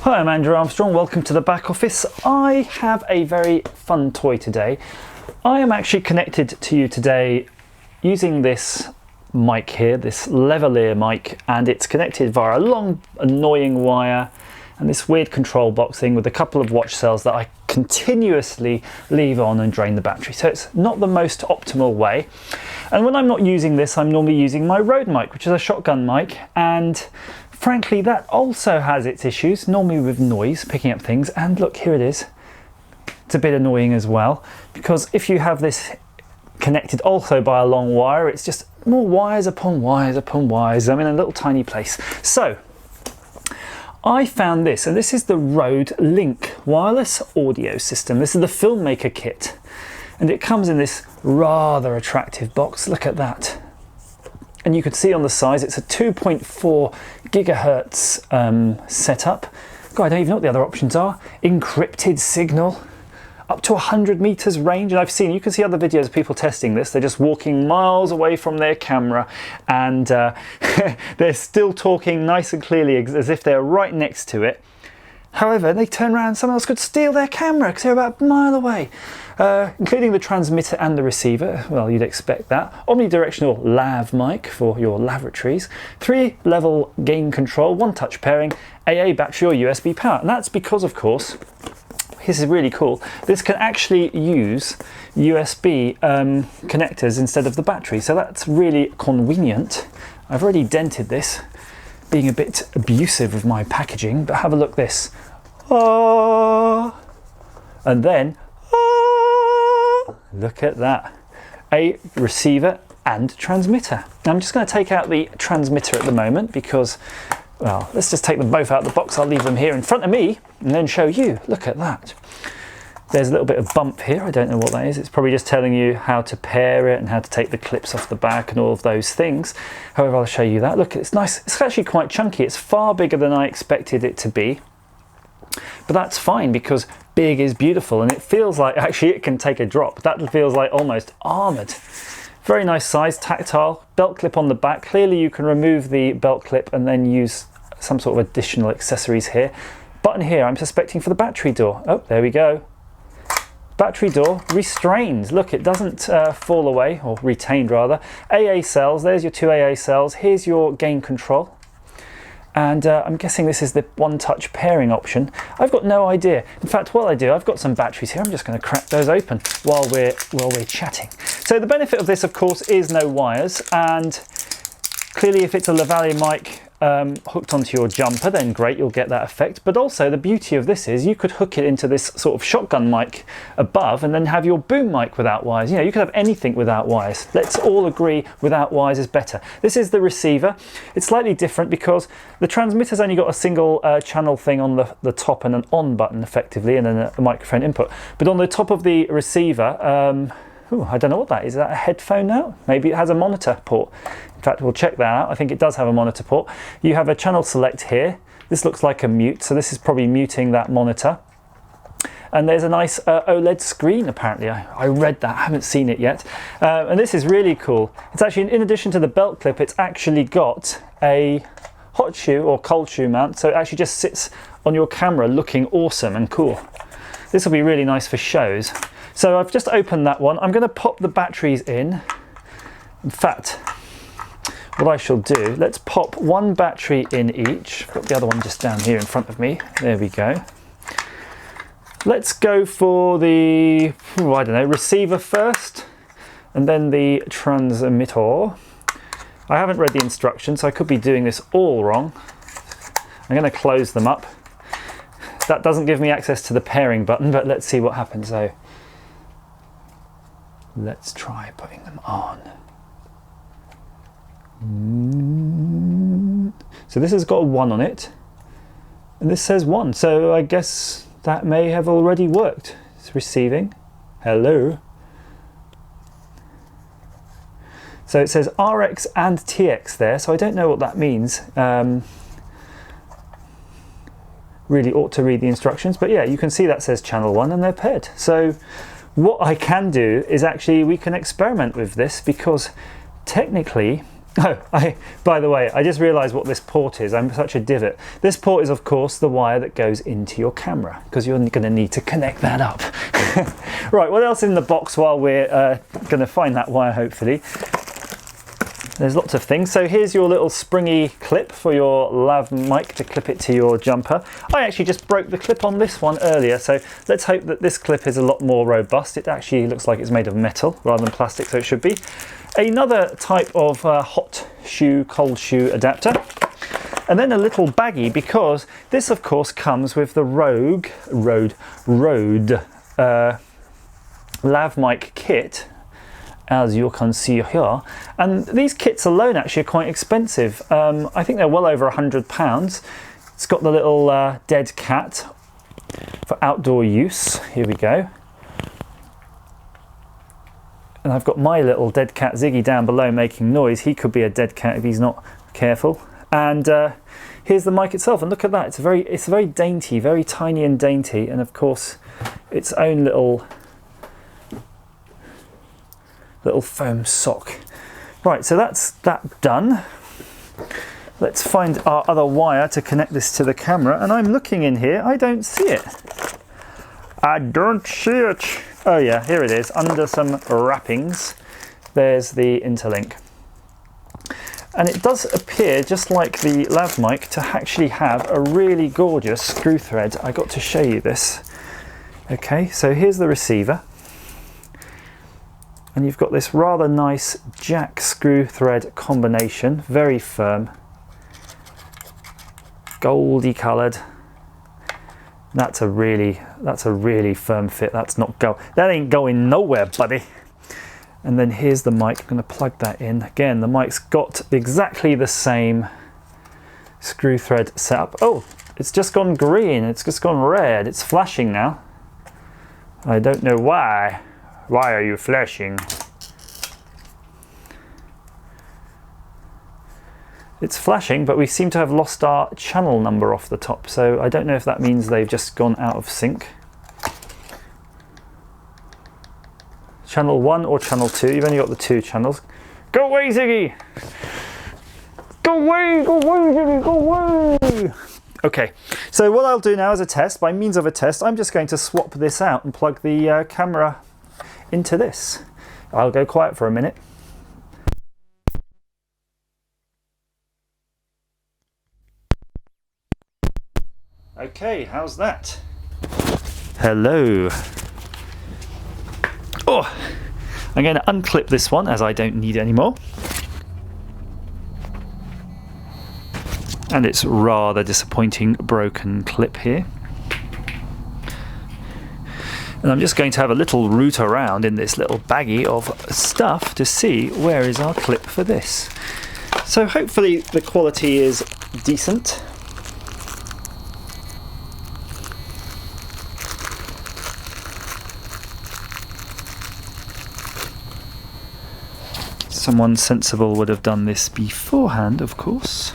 Hi, I'm Andrew Armstrong, welcome to the back office. I have a very fun toy today. I am actually connected to you today using this mic here, this lavalier mic, and it's connected via a long annoying wire and this weird control box thing with a couple of watch cells that I continuously leave on and drain the battery. So it's not the most optimal way. And when I'm not using this, I'm normally using my Rode mic, which is a shotgun mic, and frankly, that also has its issues, normally with noise, picking up things. And look, here it is. It's a bit annoying as well, because if you have this connected also by a long wire, it's just more wires upon wires upon wires. I'm in a little tiny place. So I found this, and this is the RODELink wireless audio system. This is the Filmmaker kit, and it comes in this rather attractive box. Look at that. And you can see on the size, it's a 2.4 gigahertz setup. God, I don't even know what the other options are. Encrypted signal, up to 100 meters range. And you can see other videos of people testing this. They're just walking miles away from their camera, and they're still talking nice and clearly as if they're right next to it. However, they turn around, someone else could steal their camera because they're about a mile away. Including the transmitter and the receiver. Well, you'd expect that. Omnidirectional lav mic for your lavatories. 3-level gain control, 1-touch pairing, AA battery or USB power. And that's because, of course, this is really cool, this can actually use USB connectors instead of the battery. So that's really convenient. I've already dented this, being a bit abusive with my packaging, but have a look at this. Oh, and then look at that, a receiver and transmitter. Now I'm just going to take out the transmitter at the moment because, well, let's just take them both out of the box. I'll leave them here in front of me and then show you. Look at that. There's a little bit of bump here. I don't know what that is. It's probably just telling you how to pair it and how to take the clips off the back and all of those things. However, I'll show you that. Look, it's nice. It's actually quite chunky. It's far bigger than I expected it to be. But that's fine because big is beautiful, and it feels like actually it can take a drop. That feels like almost armoured. Very nice size, tactile, belt clip on the back. Clearly you can remove the belt clip and then use some sort of additional accessories here. Button here, I'm suspecting for the battery door. Oh, there we go. Battery door restrained. Look, it doesn't fall away, or retained rather. AA cells, there's your 2 AA cells. Here's your gain control. And I'm guessing this is the 1-touch pairing option. I've got no idea. In fact, what I do, I've got some batteries here. I'm just going to crack those open while we're chatting. So the benefit of this, of course, is no wires. And clearly, if it's a lavalier mic hooked onto your jumper, then great, you'll get that effect. But also, the beauty of this is you could hook it into this sort of shotgun mic above and then have your boom mic without wires. You know, you could have anything without wires. Let's all agree without wires is better. This is the receiver. It's slightly different because the transmitter's only got a single channel thing on the top and an on button effectively, and then a microphone input. But on the top of the receiver, I don't know what that is. Is that a headphone now? Maybe it has a monitor port. In fact, we'll check that out. I think it does have a monitor port. You have a channel select here. This looks like a mute, so this is probably muting that monitor. And there's a nice OLED screen, apparently. I read that, I haven't seen it yet. And this is really cool. It's actually, in addition to the belt clip, it's actually got a hot shoe or cold shoe mount, so it actually just sits on your camera looking awesome and cool. This will be really nice for shows. So I've just opened that one. I'm going to pop the batteries in. In fact, what I shall do, let's pop one battery in each. I've got the other one just down here in front of me. There we go. Let's go for the, I don't know, receiver first, and then the transmitter. I haven't read the instructions, so I could be doing this all wrong. I'm going to close them up. That doesn't give me access to the pairing button, but let's see what happens. So let's try putting them on. So this has got a 1 on it, and this says 1. So I guess that may have already worked. It's receiving. Hello. So it says RX and TX there, so I don't know what that means. Really ought to read the instructions, but yeah, you can see that says channel 1 and they're paired. So what I can do is actually we can experiment with this, because technically Oh, by the way, I just realised what this port is. I'm such a divot. This port is, of course, the wire that goes into your camera, because you're going to need to connect that up. Right, what else in the box while we're going to find that wire, hopefully? There's lots of things. So here's your little springy clip for your lav mic to clip it to your jumper. I actually just broke the clip on this one earlier, so let's hope that this clip is a lot more robust. It actually looks like it's made of metal rather than plastic, so it should be. Another type of hot shoe, cold shoe adapter. And then a little baggie, because this of course comes with the Road Lav Mic kit, as you can see here. And these kits alone actually are quite expensive. I think they're well over £100. It's got the little dead cat for outdoor use. Here we go. And I've got my little dead cat Ziggy down below making noise. He could be a dead cat if he's not careful. And here's the mic itself, and look at that. It's very dainty, very tiny and dainty, and of course its own little foam sock. Right, so that's that done. Let's find our other wire to connect this to the camera, and I'm looking in here. I don't see it. I don't see it. Oh yeah, here it is, under some wrappings. There's the interlink. And it does appear, just like the lav mic, to actually have a really gorgeous screw thread. I got to show you this. Okay, so here's the receiver. And you've got this rather nice jack screw thread combination, very firm. Goldy coloured. That's a really firm fit. That ain't going nowhere, buddy. And then here's the mic. I'm going to plug that in. Again, the mic's got exactly the same screw thread setup. Oh, it's just gone green. It's just gone red. It's flashing now. I don't know why. Why are you flashing? It's flashing, but we seem to have lost our channel number off the top. So I don't know if that means they've just gone out of sync. Channel 1 or channel 2, you've only got the 2 channels. Go away, Ziggy! Go away, go away, Ziggy, go away! Okay, so what I'll do now as a test, by means of a test, I'm just going to swap this out and plug the camera into this. I'll go quiet for a minute. Okay, how's that? Hello. Oh, I'm going to unclip this one as I don't need it anymore. And it's rather disappointing broken clip here. And I'm just going to have a little root around in this little baggie of stuff to see where is our clip for this. So hopefully the quality is decent. Someone sensible would have done this beforehand, of course.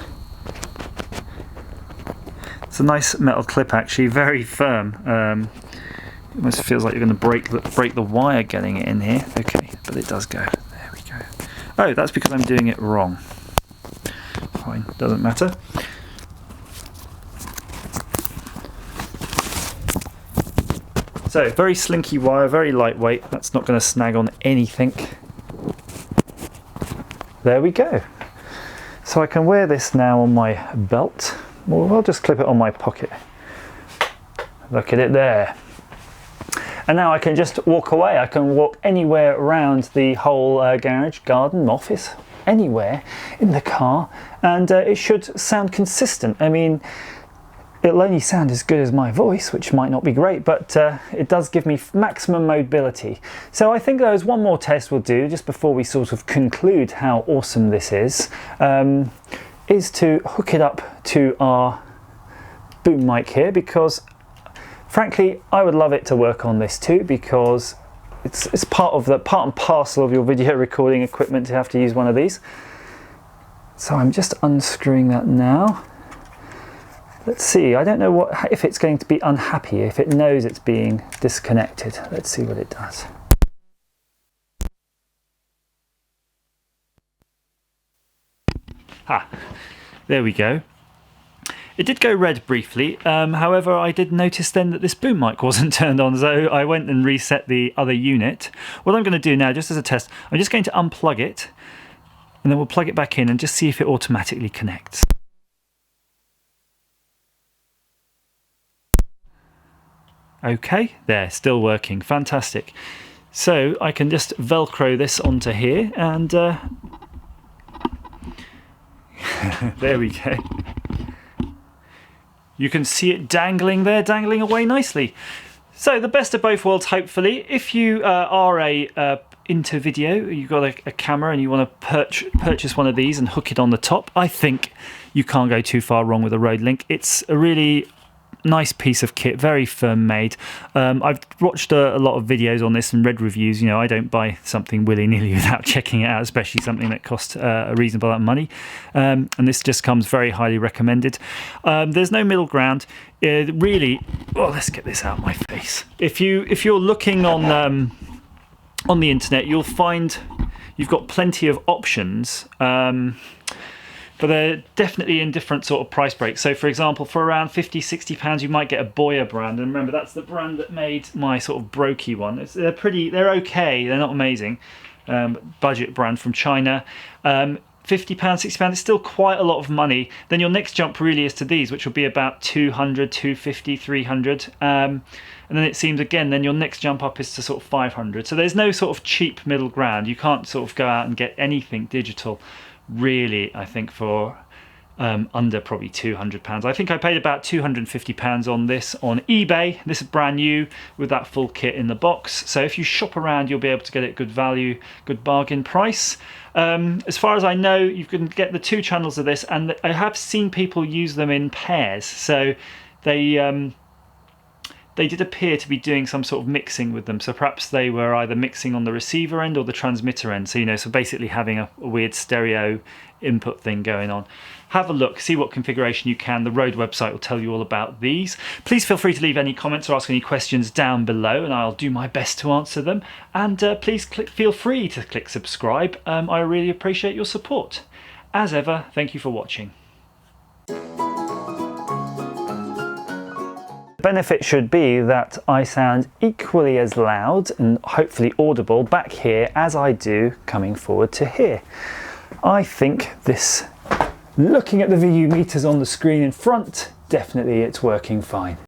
It's a nice metal clip, actually, very firm. It almost feels like you're going to break the wire getting it in here. Okay, but it does go. There we go. Oh, that's because I'm doing it wrong. Fine, doesn't matter. So, very slinky wire, very lightweight. That's not going to snag on anything. There we go. So I can wear this now on my belt. Well, I'll just clip it on my pocket. Look at it there. And now I can just walk away. I can walk anywhere around the whole garage, garden, office, anywhere in the car, and it should sound consistent. I mean, it'll only sound as good as my voice, which might not be great, but it does give me maximum mobility. So I think there's one more test we'll do just before we sort of conclude how awesome this is to hook it up to our boom mic here, because frankly I would love it to work on this too, because it's part and parcel of your video recording equipment to have to use one of these. So I'm just unscrewing that now. Let's see, I don't know if it's going to be unhappy, if it knows it's being disconnected. Let's see what it does. There we go. It did go red briefly, however I did notice then that this boom mic wasn't turned on, so I went and reset the other unit. What I'm going to do now, just as a test, I'm just going to unplug it, and then we'll plug it back in and just see if it automatically connects. Okay, there, still working, fantastic. So I can just Velcro this onto here, and there we go. You can see it dangling there, dangling away nicely. So the best of both worlds, hopefully. If you are into video, you've got a camera and you want to purchase one of these and hook it on the top, I think you can't go too far wrong with a RODELink. It's a really nice piece of kit, very firm made. I've watched a lot of videos on this and read reviews. You know, I don't buy something willy-nilly without checking it out, especially something that costs a reasonable amount of money. And this just comes very highly recommended. There's no middle ground. Really, well, let's get this out of my face. If you're looking on the internet, you'll find you've got plenty of options. But they're definitely in different sort of price breaks. So for example, for around £50–60 you might get a Boya brand, and remember that's the brand that made my sort of brokey one. They're okay, they're not amazing. Budget brand from China. £50–60 is still quite a lot of money. Then your next jump really is to these, which will be about 200, 250, 300. And then it seems again, then your next jump up is to sort of 500. So there's no sort of cheap middle ground. You can't sort of go out and get anything digital, really, I think, for under probably £200. I think I paid about £250 on this on eBay. This is brand new with that full kit in the box. So if you shop around, you'll be able to get it good value, good bargain price. As far as I know, you can get the 2 channels of this, and I have seen people use them in pairs. So they did appear to be doing some sort of mixing with them. So perhaps they were either mixing on the receiver end or the transmitter end. So, you know, so basically having a weird stereo input thing going on. Have a look, see what configuration you can. The Rode website will tell you all about these. Please feel free to leave any comments or ask any questions down below, and I'll do my best to answer them. And please feel free to click subscribe. I really appreciate your support. As ever, thank you for watching. The benefit should be that I sound equally as loud and hopefully audible back here as I do coming forward to here. I think this, looking at the VU meters on the screen in front, definitely it's working fine.